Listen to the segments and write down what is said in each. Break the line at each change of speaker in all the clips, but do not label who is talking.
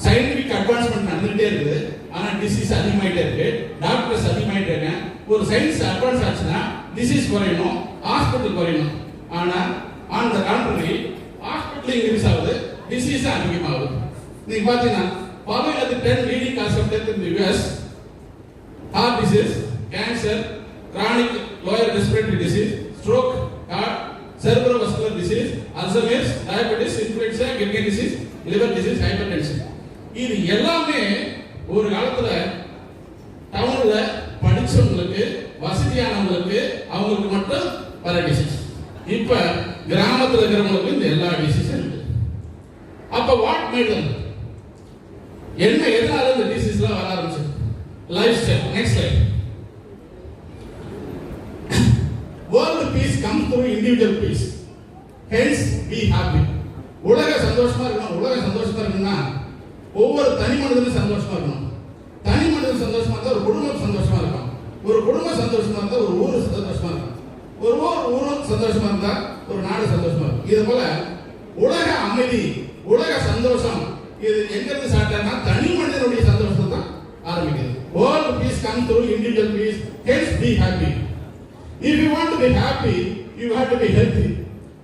Scientific advancement நடந்துகிட்டே இருக்குது. ஆனால் டிசீஸ் அதிகமாகிட்டே இருக்கு, டாக்டர்ஸ் அதிகமாகிட்டே இருக்காங்க. ஒரு சயின்ஸ் அட்வான்ஸ் ஆச்சுன்னா டிசீஸ் குறையணும், ஹாஸ்பிட்டல் குறையணும். ஆனால் on the contrary hospital increase ஆகுது, டிசீஸ் அதிகமாகுது. நீங்க பார்த்தீங்கன்னா following the 10 leading causes of death in the US: heart disease, cancer, chronic lower respiratory disease, stroke, heart, cerebrovascular disease, Alzheimer's, diabetes, influenza, kidney disease, liver disease, hypertension. இது எல்லாமே ஒரு காலத்துல டவுன்ல படிச்சவங்களுக்கு, வசதியானவங்களுக்கு, அவங்களுக்கு மட்டும் வர டிசீஸ். இப்ப கிராமத்துல இருக்கிறவங்களுக்கு இந்த எல்லா டிசீஸும் இருக்கு. அப்ப வாட் மேட் them? என்ன எதனால இந்த டிசீஸ்லாம் வர ஆரம்பிச்சது? Lifestyle. Next slide. World peace comes through individual peace. Hence be happy. உலக சந்தோஷமா இருக்கணும். உலக சந்தோஷமா இருக்கணும்னா ஒவ்வொரு தனி மனிதனும் சந்தோஷமா இருக்கணும். தனி மனிதன் சந்தோஷமா இருந்தா ஒரு குடும்பம் சந்தோஷமா இருக்கும். ஒரு குடும்பம் சந்தோஷமா இருந்தா ஒரு ஊர் சந்தோஷமா இருக்கும். ஒரு ஊர் சந்தோஷமா இருந்தா ஒரு நாடு சந்தோஷமா இருக்கும். இது போல உலக அமைதி, உலக சந்தோஷம் இது எங்கிருந்து ஸ்டார்ட் ஆனா தனி மனிதனுடைய சந்தோஷத்தை தான் ஆரம்பிக்குது. World peace comes through individual peace. Hence be happy. If you want to be happy, you have to be healthy.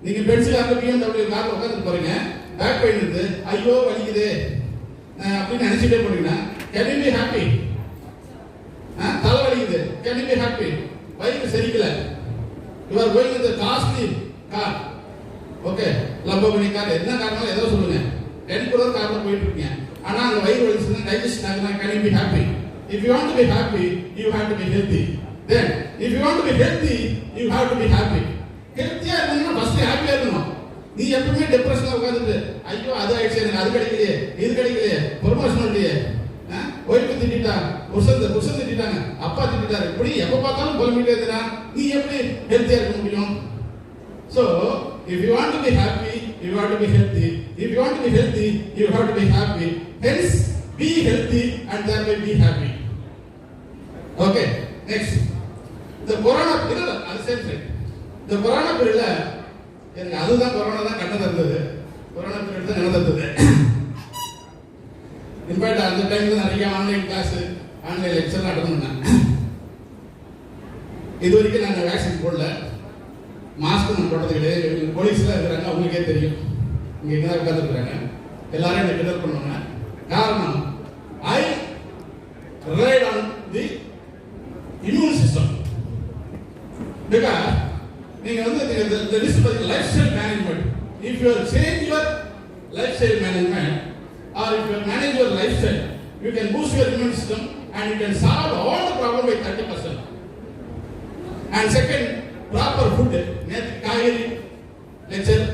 நீங்க பென்சில் அந்த BMW கார்ல உட்கார்ந்து போறீங்க, பேக் பெயின் இருக்கு, ஐயோ வலிக்குது அப்படின்னு நினைச்சிட்டே போறீங்கன்னா can you be happy? தலை வலிக்குது, can you be happy? Bike சரிக்கல, you are going with a costly car. Okay, Lamborghini car, என்ன காரணம் ஏதோ சொல்லுங்க, 10 crore கார்ல போயிட்டு இருக்கீங்க. ஆனா அந்த வயிறு வலிச்சுனா டைஜஸ்ட் ஆகுனா can you be happy? If you want to be happy, you have to be healthy. Then if you want to be healthy, you have to be happy. ஹெல்த்தியா இருக்கணும்னா ஃபர்ஸ்ட் ஹாப்பியா இருக்கணும். நீ எப்பவுமே டிப்ரஷன்ல உட்கார்ந்துட்டு ஐயோ அது ஆயிடுச்சு, எனக்கு அது கிடைக்கலையே, இது கிடைக்கலையே, ப்ரொமோஷன் இல்லையே, ஒய்ஃப் திட்டிட்டா, புருஷன் திட்டிட்டாங்க, அப்பா திட்டிட்டாரு, இப்படி எப்ப பார்த்தாலும் புலம்பிட்டே இருந்தா நீ எப்படி ஹெல்த்தியா இருக்க முடியும்? So if you want to be happy, you have to be healthy. If you want to be healthy, you have to be happy. Hence be healthy and thereby be happy. Okay, next. The corona period, அது சரி. The corona period எனக்கு அதுதான் corona தான் கண்ண தந்தது. Corona period தான் நடந்தது. In fact அந்த டைம்ல நிறைய online class, online lecture attend பண்ணேன். இது வரைக்கும் நாங்கள் வேக்சின் போடல, மாஸ்க் நான் போட்டது கிடையாது. போலீஸ்லாம் இருக்கிறாங்க, அவங்களுக்கே தெரியும். இங்கே இங்கே தான் உட்காந்துருக்குறாங்க, எல்லாரும் என்னை கிண்டல் பண்ணுவாங்க. காரணம் I relied on the immune system. Because நீங்க வந்து the list of lifestyle management, if you change your lifestyle management or if you manage your lifestyle, you can boost your immune system and you can solve all the problem by 30%. And second, proper food. நேத்து காய்கறி lecture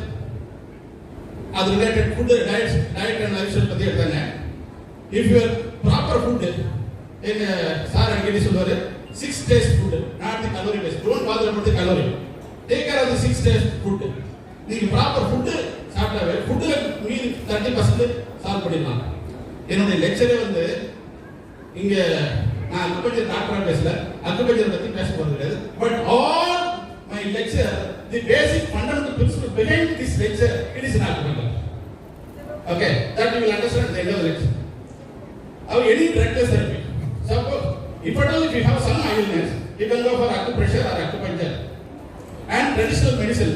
அது related food diet and life style பத்தி எடுத்தாங்க. if your proper food, எங்க sir அடிக்கடி சொல்வாரு 6 days food, not the calorie based. Don't bother about the calorie. Take care of the 6 days food. நீங்க proper food சாப்பிட்டாவே ஃபுட்ல மீதி 30% solve பண்ணிடலாம். என்னுடைய லெக்சரே வந்து இங்க நான் அக்குபஞ்சர் டாக்டரா பேசல, அக்குபஞ்சர் பத்தி பேச போறது கிடையாது. But all my lecture, the basic fundamental principle behind this lecture, it is an acupuncture. Okay, that you will understand at the end of the lecture. How any drug therapy. Suppose if at all if you have some illness, you can go for acupressure or acupuncture. And traditional medicine,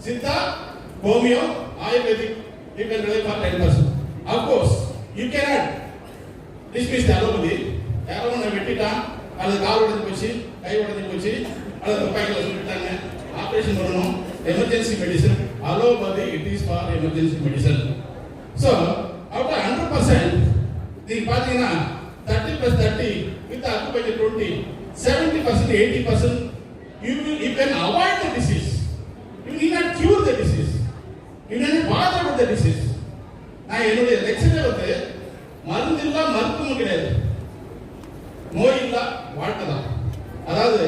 Siddha, Homeo, Ayurvedic, you can rely for 10%. Of course, you cannot dismiss the allopathy. யாரோ நான் வெட்டிட்டான், அல்லது கால் உடைஞ்சு போச்சு, கை உடைஞ்சு போச்சு, அல்லது துப்பாக்கியில் சொல்லிட்டாங்க, operation பண்ணணும், emergency medicine. allopathy, it is for emergency medicine. So, out of 100%, நீங்க பார்த்தீங்கன்னா 30 plus 30 with acupuncture 20, 70%, 80%, you can avoid the disease. You need not cure the disease. You need not bother with the disease. நான் என்னுடைய லெக்சரே வந்து மருந்து இல்ல மருத்துவம் கிடையாது, நோய் இல்ல வாழ்க்கை தான். அதாவது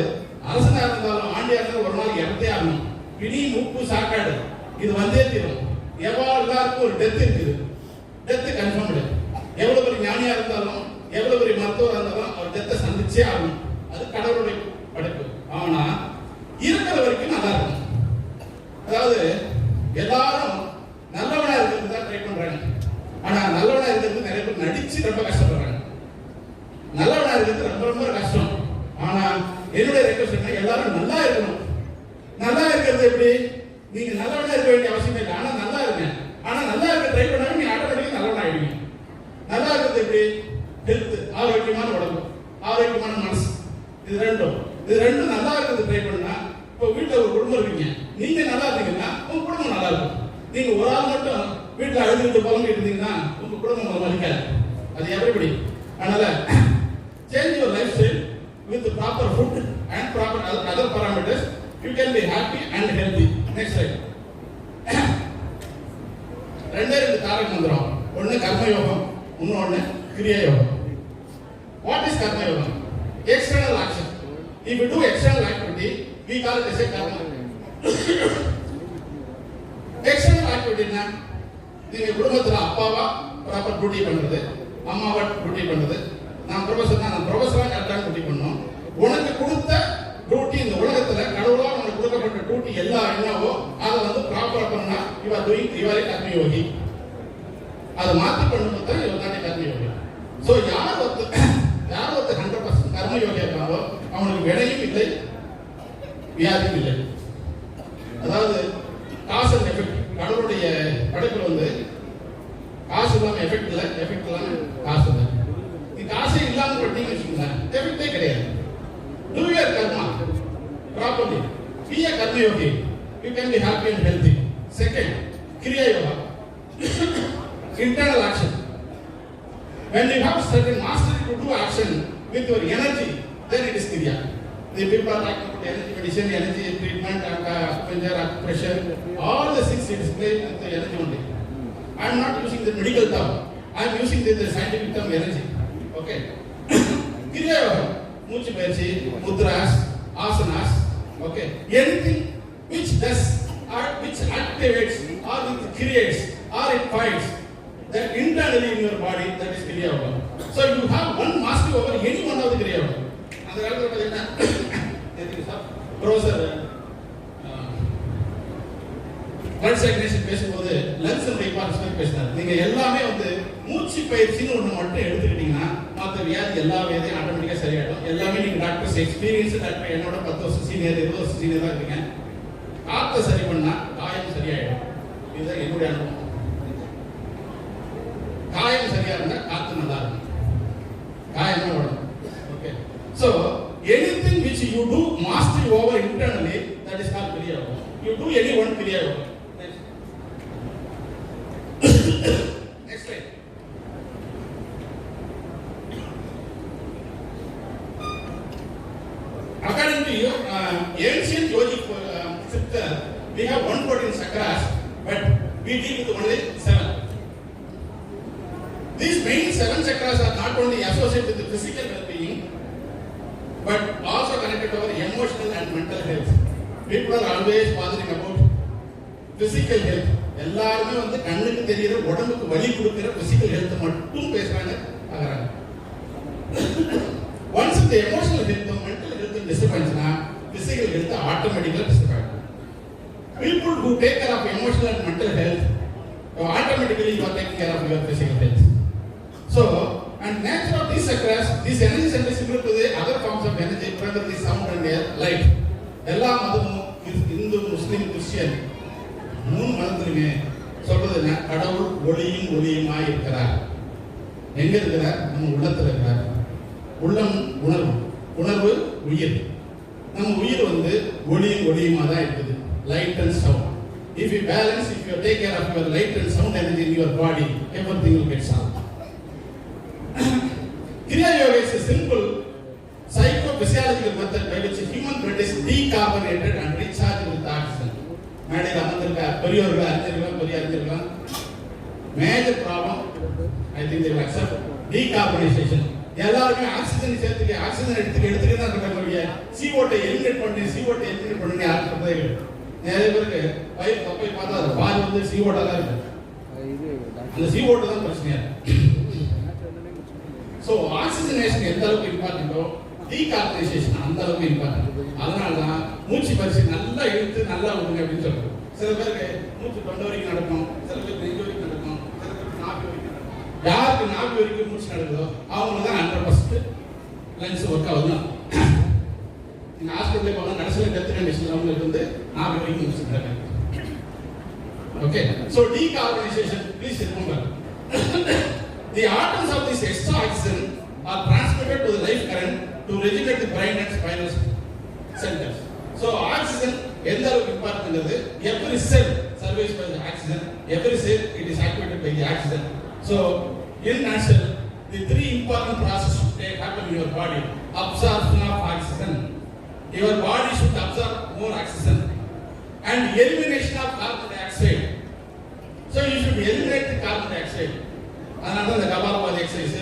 அரசனா இருந்தாலும் ஆண்டியா இருந்தாலும் ஒரு நாள் இறந்தே ஆகணும். பிணி மூப்பு சாக்காடு இது வந்தே தீரும். எல்லாருக்கும் ஒரு டெத் இருக்குது, டெத் கன்ஃபார்ம் இல்லை. எவ்வளவு பெரிய ஞானியா இருந்தாலும் எவ்வளவு பெரிய மருத்துவராக இருந்தாலும் அவர் டெத்தை சந்திச்சே ஆகணும். அது கடவுளுடைய படைப்பு. ஆனா இருக்கிற வரைக்கும் நல்லா இருக்கும். அதாவது எல்லாரும் நல்லவனா இருக்கிறது தான் ட்ரை பண்றாங்க. ஆனா நல்லவனா இருக்கிறது நிறைய பேர் நடிச்சு ரொம்ப கஷ்டப்படுறாங்க. நல்லவனா இருக்கிறது ரொம்ப ரொம்ப கஷ்டம். ஆனா என்னுடைய ரெக்வெஸ்ட் என்ன, எல்லாரும் நல்லா இருக்கணும். நல்லா இருக்கிறது எப்படி? நீங்க நல்லவனா இருக்க வேண்டிய அவசியம் இல்லை. ஆனா நல்லா இருங்க. ஆனா நல்லா இருக்க ட்ரை பண்ணாலும் நீங்க ஆட்டோமேட்டிக்கா நல்லவனா ஆயிடுவீங்க. நல்லா இருக்கிறது எப்படி? ஹெல்த், ஆரோக்கியமான உடம்பு, ஆரோக்கியமான மனசு, இது ரெண்டும் நல்லா இருக்கிறது ட்ரை பண்ணா, இப்போ வீட்டில் ஒரு குடும்பம் இருக்கீங்க, நீங்க நல்லா இருந்தீங்கன்னா உங்க குடும்பம் நல்லா இருக்கும். நீங்க ஒரு ஆள் மட்டும் வீட்டில் அழுதுகிட்டு புலம்பிட்டு இருந்தீங்கன்னா உங்க குடும்பம் உங்களை மதிக்காது. அது எப்படி? அதனால change your lifestyle with proper food and proper other parameters. You can be happy and healthy. Next slide. ரெண்டு தாரக மந்திரம். ஒன்னு கர்ம யோகம், இன்னொன்னு கிரியா யோகம். What is karma yoga? External action. If you do external activity, we call it as a karma. External activity na நீங்க குடும்பத்துல அப்பாவா ப்ராப்பர் டியூட்டி பண்றது, அம்மாவா டியூட்டி பண்றது. நான் ப்ரொஃபஸரா கரெக்டான டியூட்டி பண்ணணும். உனக்கு கொடுத்த டியூட்டி, இந்த உலகத்துல கடவுளா உனக்கு கொடுக்கப்பட்ட டியூட்டி எல்லாம் என்னவோ அதை ப்ராப்பரா பண்ணா இவரே கர்மயோகி. அதை மாத்தி பண்ணும்போது தான் இவர்தானே கர்மயோகி. ஸோ யார் ஒருத்தர் 100% கர்மயோகி இருக்காங்களோ அவனுக்கு வினையும் இல்லை, வியாதியும் இல்லை. அதாவது காசு எஃபெக்ட், கடவுளுடைய படைப்புல காசு இல்லாம எஃபெக்ட் இல்லை, எஃபெக்ட் இல்லாம காசு இல்லை. நீ காசே இல்லாம பண்ணீங்கன்னு வச்சுக்கோங்களேன், எஃபெக்டே கிடையாது. Do your karma properly. Be a karma yogi. You can be happy and healthy. Second, kriya yoga. Internal action. When you have certain mastery to do action with your energy, then it is kriya. The people are talking about energy medicine, energy treatment, acupuncture, acupressure, all the six it is playing with the energy only. I am not using the medical term. I am using the scientific term energy. Okay. Kriya yoga. மூச்சு பயிற்சி, mudras, asanas, okay, anything which does or which activates or which creates or it fights that internally in your body, that is kriya yoga. So you have one mastery over any one of the kriya yoga. அந்த காலத்துல என்ன professor blood circulation பேசும்போது lungs importance பேசினார். நீங்க எல்லாமே மூச்சு பயிற்சின்னு ஒண்ணு மட்டும் எடுத்துக்கிட்டீங்கன்னா மற்ற வியாதி எல்லா வியாதியும் ஆட்டோமேட்டிக்கா சரியாயிடும். எல்லாமே நீங்க டாக்டர்ஸ் எக்ஸ்பீரியன்ஸ் டாக்டர் என்னோட 10 வருஷம் சீனியர், 20 வருஷம் சீனியர் தான் இருக்கீங்க. காத்த சரி பண்ணா காயம் சரியாயிடும். இதுதான் என்னுடைய அனுபவம். காயம் சரியா இருந்தா காத்து நல்லா இருக்கும், காயம் தான் வரும். Okay, so anything which you do mastery over internally, that is called kriya yoga. You do any one kriya yoga. Next slide. According to your ancient yogic scripture, we have 114 chakras, but we deal with only 7. These main 7 chakras are not only associated with the physical well-being, but also connected to our emotional and mental health. People are always bothering about physical health. எல்லாருமே கண்ணுக்கு தெரியுற உடம்புக்கு வலி கொடுக்கிற physical health மட்டும் பேசுறாங்க ஆகறாங்க. Once the emotional health, mental health disturbance na, physical health automatically disturb. People who take care of emotional and mental health, automatically you are taking care of your physical health. So, and nature of these chakras, these energy centers similar to the other forms of energy, whether the sound and light. எல்லா மதமும் இந்து, முஸ்லிம், Christian மூணு மதத்திலுமே சொல்றது என்ன, கடவுள் ஒளியும் ஒளியுமாய் இருக்கிறார். எங்க இருக்கிறார்? நம்ம உள்ளத்துல இருக்கிறார். உள்ளம் உணர்வு, உணர்வு உயிர். நம்ம உயிர் ஒளியும் ஒளியுமா தான் இருக்குது. Light and sound. If you balance, if you take care of your light and sound energy in your body, everything will get solved. Kriya yoga is a simple psychophysiological method by which human blood is decarbonated and recharged with oxygen. மேடையில் அமர்ந்திருக்க பெரியவர்கள் அறிஞர்கள், பெரிய அறிஞர்கள், major problem I think they will accept decarbonisation. எல்லாருமே oxygen சேர்த்துக்க, oxygen எடுத்துக்க தான் சொல்றாங்க. CO2 எலிமினேட் பண்ணி யாரும் சொல்றதே இல்லை. நிறைய பேருக்கு பயிர் தொப்பை பார்த்தா அது பாதி CO2 தான் இருக்கு. அந்த CO2 தான் பிரச்சனையா இருக்கு. ஸோ ஆக்சிஜனேஷன் எந்த அளவுக்கு இம்பார்ட்டன்ட்டோ டீகார்பனைசேஷன் அந்த அளவுக்கு இம்பார்ட்டன்ட். அதனால தான் மூச்சு பரிசு நல்லா இழுத்து நல்லா விடுங்க அப்படின்னு சொல்றோம். சில பேருக்கு மூச்சு தொண்டை வரைக்கும் நடக்கும், சில பேருக்கு நெஞ்சு வரைக்கும் நடக்கும், சில பேருக்கு நாக்கு வரைக்கும் நடக்கும். நாக்கு வரைக்கும் மூச்சு நடக்குதோ அவங்களுக்கு தான் 100% லங்ஸ் ஒர்க் ஆகுது. நீங்கள் ஹாஸ்பிட்டலுக்கு போனால் கடைசியில் டெத் கண்டிஷன் அவங்களுக்கு வந்து நாக்கு வரைக்கும் மூச்சு நடக்குது. Okay, so decarbonisation please remember the atoms of this extra oxygen are transmitted to the life current to regulate the brain and spinal centers. So oxygen எந்த அளவுக்கு இம்பார்ட்டன்ட்ங்கிறது every cell survives by the oxygen, every cell it is activated by the oxygen. So in nutshell, the three important processes happen in your body. Absorption of oxygen, your body should absorb more oxygen, and elimination of carbon dioxide. So you should eliminate the carbon dioxide. அதனால தான் இந்த Kapalbhati exercise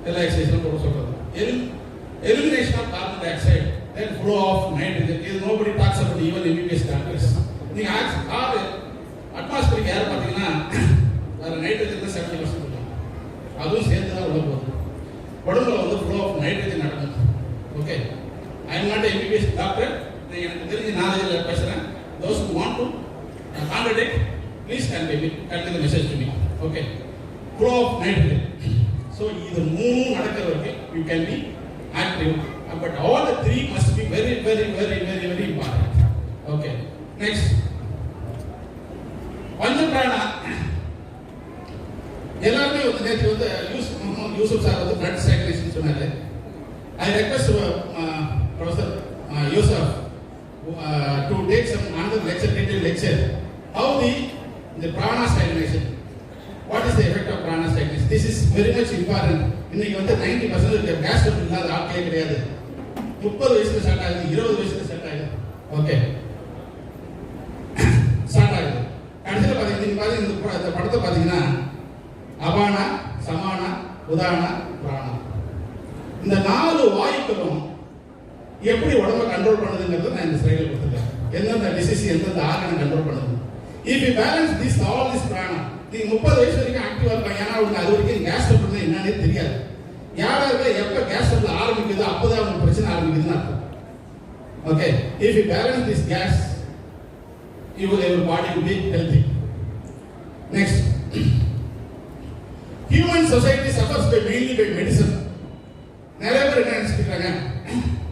எல்லா எக்ஸசைஸும் கூட சொல்றது. Elimination of carbon dioxide, then flow of nitrogen. This nobody talks about even MBBS doctors. நீங்க atmospheric ஏர் பார்த்தீங்கன்னா அதில் nitrogen தான் 70% இருக்கும். அதுவும் சேர்த்து தான் உள்ள போகுது. உடம்புல வந்து ஃப்ளோ ஆஃப் நைட்ரஜன் நடக்கும். Okay, I am not MBBS doctor, எனக்கு தெரிஞ்ச நாலேஜில் பேசுகிறேன். those who want to contradict, please convey the message to me. Okay, flow of nitrogen. So இது மூணு நடக்கிற வரைக்கும் you can be active, but all the three must be very important. Okay, next, பஞ்சபிராணா. எல்லாருமே வந்து நேற்று வந்து யூசுப் சார் வந்து blood circulation சொன்னாரு. I request Professor Yusuf to take some another detailed lecture. How the prana stagnation. What is the effect of prana stagnation? This is very much important. இன்னைக்கு வந்து 90% gas trouble இல்லாத ஆட்களே கிடையாது. 30 வயசுல start ஆகுது, 20 வயசுல start ஆகுது. Okay, start ஆகுது. கடைசியில் பார்த்தீங்கன்னா இந்த படத்தை பார்த்தீங்கன்னா அபானா, சமானா, உதானா, பிராணா, இந்த 4 வாயுக்களும் எப்படி உடம்பை கண்ட்ரோல் பண்ணுதுங்கிறத நான் இந்த ஸ்லைடில் கொடுத்துருக்கேன். எந்தெந்த டிசீஸ் எந்தெந்த ஆர்கனை கண்ட்ரோல் பண்ணுது. If you balance this all this prana, நீங்க 30 வயசு வரைக்கும் ஆக்டிவா இருப்பாங்க. ஏன்னா உங்களுக்கு அது வரைக்கும் கேஸ் ட்ரபிள் என்னன்னே தெரியாது. யாராவது எப்ப கேஸ் ட்ரபிள் ஆரம்பிக்குதோ அப்போதான் உங்களுக்கு பிரச்சனை ஆரம்பிக்குதுன்னு அர்த்தம். Okay, if you balance this gas, your body will be healthy. Next, human society suffers mainly by medicine. நிறைய பேர் என்ன நினைச்சிருக்காங்க,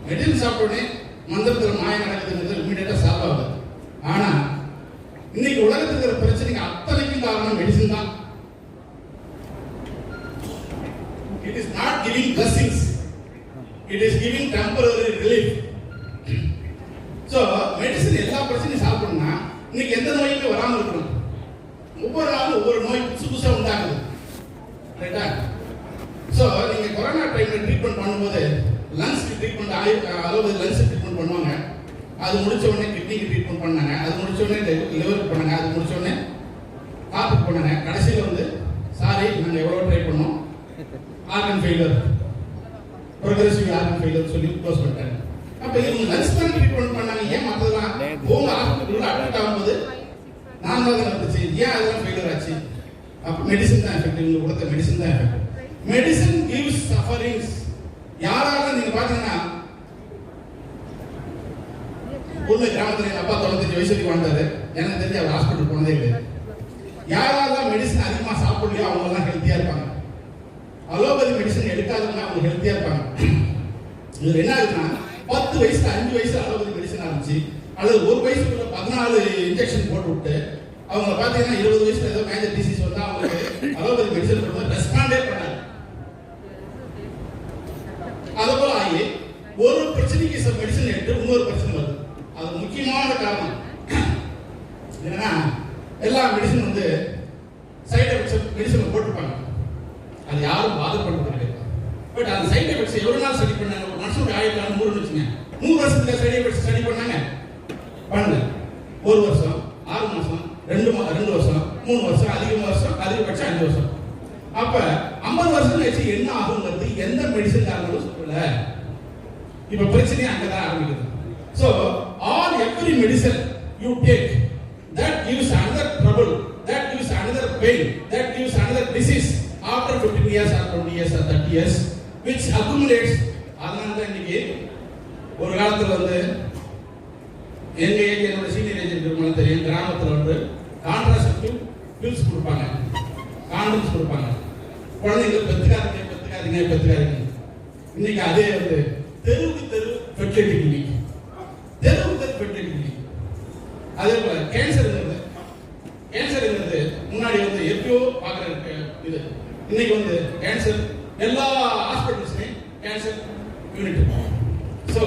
மெடிசன் சாப்பிட்டோடனே மந்திரத்தில் மாயம் நடக்குதுங்கிறது இமீடியட்டா சால்வ் ஆகுது. ஆனா இன்னைக்கு உலகத்துக்கு இருக்கிற பிரச்சனைக்கு அத்தனைக்கும் காரணம் மெடிசன் தான். It is not giving blessings, it is giving temporary relief. So medicine எல்லா பிரச்சனையும் சால்வ் பண்ணா இன்னைக்கு எந்த நோயுமே வராமல் இருக்கணும். ஒவ்வொரு நாளும் ஒவ்வொரு நோய் புதுசா உண்டாகுது. ரைட்டா? ஸோ நீங்க கொரோனா டைம்ல ட்ரீட்மெண்ட் பண்ணும்போது லங்ஸ்க்கு ட்ரீட்மெண்ட் அதாவது லங்ஸ் ட்ரீட்மெண்ட் பண்ணுவாங்க. அது முடிச்ச உடனே கிட்னிக்கு ட்ரீட்மெண்ட் பண்ணாங்க. அது முடிச்ச உடனே லிவருக்கு பண்ணாங்க. அது முடிச்ச உடனே ஹார்ட்டுக்கு பண்ணாங்க. கடைசியில் வந்து சாரி நாங்கள் எவ்வளோ ட்ரை பண்ணோம், organ failure, progressive organ failure சொல்லி க்ளோஸ் பண்ணிட்டாங்க. அப்போ இவங்க லங்ஸ் தான் ட்ரீட்மெண்ட் பண்ணாங்க. ஏன் மற்றதெல்லாம் உங்க ஹாஸ்பிட்டல் அட்மிட் ஆகும்போது நார்மலாக தான் இருந்துச்சு, ஏன் அதெல்லாம் ஃபெயிலியர் ஆச்சு? அப்போ மெடிசன் தான் எஃபெக்ட். இவங்க கொடுத்த மெடிசன் தான் எஃபெக்ட். Medicine gives sufferings. யாராவது நீங்க பாத்தீங்கன்னா உள்ள கிராமத்துல எங்க அப்பா 95 வயசு வரைக்கும் வாழ்ந்தாரு. எனக்கு தெரிஞ்சு அவர் ஹாஸ்பிட்டல் போனதே கிடையாது. யாராவது மெடிசன் அதிகமா சாப்பிடலையோ அவங்க எல்லாம் ஹெல்த்தியா இருப்பாங்க. அலோபதி மெடிசன் எடுக்காதவங்க அவங்க ஹெல்த்தியா இருப்பாங்க. இது என்ன ஆகுதுன்னா 10 வயசுல 5 வயசுல அலோபதி மெடிசன் ஆரம்பிச்சு அல்லது ஒரு வயசுக்குள்ள 14 இன்ஜெக்ஷன் போட்டு விட்டு அவங்க பாத்தீங்கன்னா 20 வயசுல ஏதோ மேஜர் டிசீஸ் வந்தா அவங்களுக்கு அலோபதி மெடிசன் கொடுத்து ரெஸ்பாண்டே பண்ணாங்க. அதுபோல ஆகி ஒரு பிரச்சனைக்கு மெடிசன் எடுத்து இன்னொரு பிரச்சனை வருது. அது முக்கியமான காரணம் என்னன்னா எல்லா மெடிசன் வந்து சைடு எஃபெக்ட்ஸ் மெடிசன் போட்டுருப்பாங்க. அது யாரும் பாதிக்கப்படுறது கிடையாது. பட் அந்த சைடு எஃபெக்ட்ஸ் எவ்வளவு நாள் ஸ்டடி பண்ணாங்க? ஒரு மனுஷனுடைய ஆயுள் 100 வச்சுங்க. 100 வருஷத்துல சைடு எஃபெக்ட்ஸ் ஸ்டடி பண்ணாங்க. பண்ணல. 1 வருஷம், 6 மாசம், 2 வருஷம், 3 வருஷம், அதிகபட்சம் 5 வருஷம். அப்ப 50 வருஷம் கழிச்சு என்ன ஆகுங்கிறது எந்த மெடிசன் காரணங்களும் சொல்லல. இப்ப பிரச்சனை அங்கதான் ஆரம்பிக்குது. So all every medicine you take that gives another trouble, that gives another pain, that gives another disease after 15 years or 20 years or 30 years which accumulates. அதனால தான் இன்னைக்கு ஒரு காலத்துல வந்து எங்க ஏரியாவோட சீனியர் ஏஜென்ட் இருக்கவங்க தெரியும், கிராமத்துல வந்து கான்ட்ராசெப்டிவ் பில்ஸ் கொடுப்பாங்க, காண்டம்ஸ் கொடுப்பாங்க. குழந்தைங்களை பெற்றுக்காதீங்க. இன்னைக்கு அதே வந்து தெருவுக்கு தெரு ஃபெர்டிலிட்டி கிளினிக், அதே போல கேன்சர்ங்கிறது முன்னாடி வந்து எப்பயோ பார்க்குற இது, இன்னைக்கு வந்து கேன்சர் எல்லா ஹாஸ்பிட்டல்ஸ்லையும் கேன்சர் யூனிட். ஸோ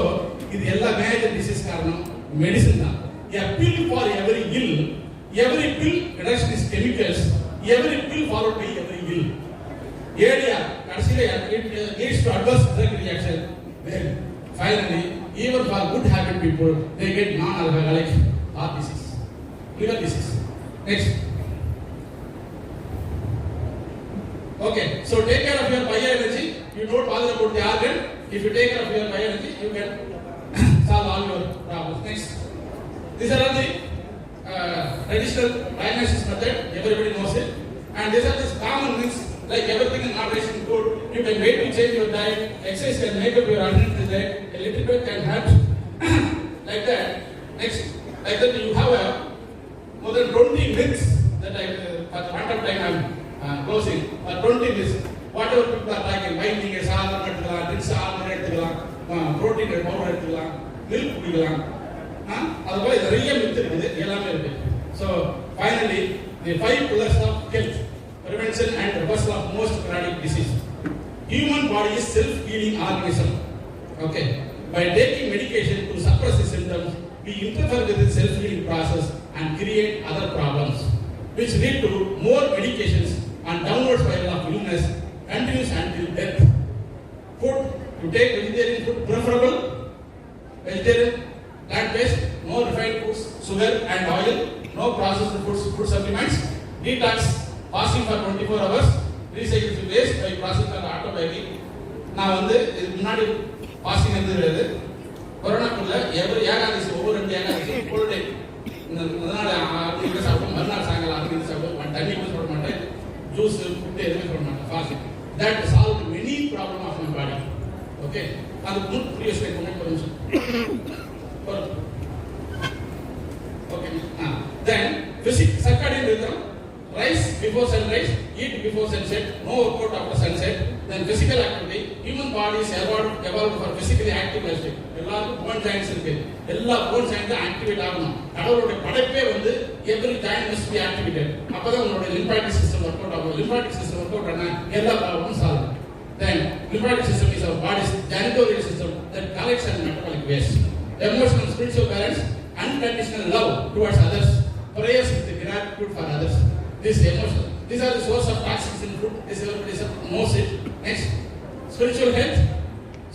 இது எல்லா மேஜர் டிசீஸ் காரணம் மெடிசன் தான். A pill for every ill, every pill reduction is chemicals, every pill followed by every ill. ADR consider it leads to adverse drug reaction. Then finally, even for good habit people, they get non-alcoholic heart disease, liver disease. Next. Okay, so take care of your bioenergy. You don't bother about the organ. If you take care of your bioenergy, you can solve all your problems. Next. These are all the traditional diagnosis method. Everybody knows it. And these are the common things like everything in moderation good. You can wait to change your diet. Exercise can make up your alternative diet. A little bit can help. Like that. Next. Like that you have more than 20 myths that for the amount of time I'm closing. 20 myths. Whatever people are talking, binding is all drinks all protein powder எடுத்துக்கலாம், milk குடிக்கலாம். அதுபோல நிறைய மித்து இருக்குது, எல்லாமே இருக்கு. So finally the 5 pillars of health, prevention and reversal of most chronic disease. Human body is self-healing organism. Okay, by taking medication to suppress the symptoms, we interfere with the self-healing process and create other problems which lead to more medications and downward spiral of illness continues until death. Food, to take vegetarian food preferable, vegetarian, plant-based, no refined foods, sugar and oil, no processed foods, food supplements, detox, fasting for 24 hours, recycle waste by processing or autobagging. நான் வந்து இதுக்கு முன்னாடி fasting இருந்தது, கொரோனாக்குள்ள ஏகாதசி ஒவ்வொரு 2 Ekadashi full day, அதனால 6 மணிக்கு சாப்பிடும், மறுநாள் சாயங்காலம் 6 மணிக்கு சாப்பிடும், தண்ணி கூட சாப்பிட மாட்டேன், ஜூஸ் ஃபுட் எதுவுமே சாப்பிட மாட்டேன், fasting. That solved many problem of my body. Okay, அது முன் previous slide பண்ணி கொஞ்சம். Okay, then physical circadian rhythm, rise before sunrise, eat before sunset, no workout after sunset. Then physical activity, human body is evolved for physically active lifestyle. எல்லாரும் bone joints இருக்கு, எல்லா bone joints activate ஆகணும். கடவுளுடைய படைப்பே வந்து every joint must be activated. அப்பதான் உங்களுடைய lymphatic system work out ஆகும். lymphatic system work out ஆனா எல்லா ப்ராப்ளமும் solve. Then lymphatic system is our body's janitorial system that collects and metabolic waste. Emotional spiritual balance, unconditional love towards others, prayers with gratitude for others. This emotional, these are the source of toxins in food. This everybody knows it. Next, spiritual health.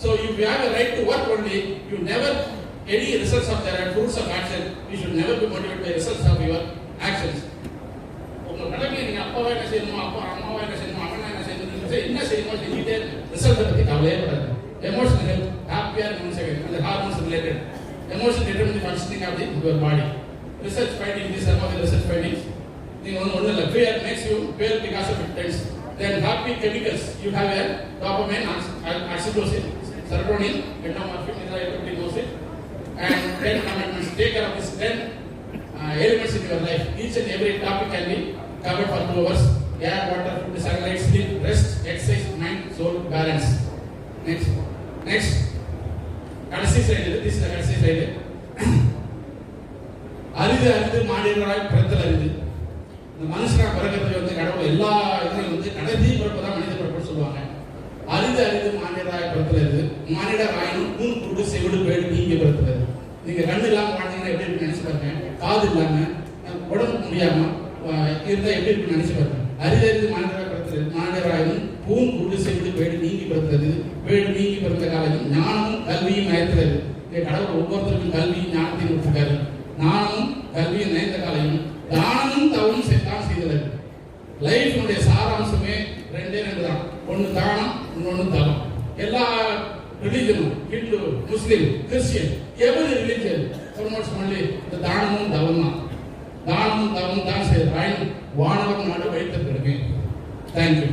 So if you have a right to work only, you never any results of their fruits of action. You should never be motivated by results of your actions. உங்க கடமையை நீங்க அப்பாவை என்ன செய்யணுமோ, அம்மாவை என்ன செய்யணுமோ, அண்ணனை என்ன செய்யணும், என்ன செய்யணுமோ செஞ்சுட்டே ரிசல்ட்டை பற்றி கவலையே படாது. எமோஷனல் ஹெல்த், ஹாப்பியாக இருக்கணும், அந்த hormones related. Emotion determines the functioning of your body. Research findings, these are all the research findings. One fear makes you fail because of it. Then happy chemicals, you have a dopamine, oxytocin, serotonin, endorphin, everybody knows it. And 10 commandments, take care of these 10 elements in your life. Each and every topic can be covered for 2 hours. Air, water, food, sunlight, sleep, rest, exercise, mind, soul, balance. Next. கடைசி slide, this is the கடைசி slide. அரிது மாநிலராய் பிறத்தல் அரிது. இந்த மனுஷனா பிறக்கிறது வந்து கடவுள் எல்லா இதுலையும் வந்து கடைசி பிறப்பு தான் மனித பிறப்புன்னு சொல்லுவாங்க. அரிது மாநிலராய் பிறத்தல் அரிது. மானிடர் ஆயினும் கூன் குருடு செவிடு பேடு நீங்க பிறத்தல். நீங்க கண்ணு இல்லாம வாழ்ந்தீங்கன்னா எப்படி இருக்குன்னு நினைச்சு பாருங்க, காது இல்லாம உடம்பு முடியாம இருந்தா எப்படி இருக்குன்னு நினைச்சு பாருங்க. அரிது மாநிலராய் பிறத்தல், மாநிலராயினும் கூன் குருடு செவிடு பேடு நீங்கி பிறத்தது. வீடு நீங்கி பிறந்த காலையும் ஞானமும் கல்வியும் நயத்துறது. கடவுள் ஒவ்வொருத்தருக்கும் கல்வியும் ஞானத்தையும் கொடுத்துருக்காரு. ஞானமும் கல்வியும் நயந்த காலையும் தானமும் தவமும் தான் செய்தது. லைஃபுடைய சாராம்சமே 2 தான். ஒன்று தானம், இன்னொன்று தவம். எல்லா ரிலீஜனும், ஹிந்து, முஸ்லீம், கிறிஸ்டியன், எவ்வளவு ரிலீஜன் ப்ரொமோட்ஸ் பண்ணி இந்த தானமும் தவம் தான். தானமும் தவமும் தான் செய்த வானவம் நாடு வைத்திருக்கிறேன். தேங்க்யூ.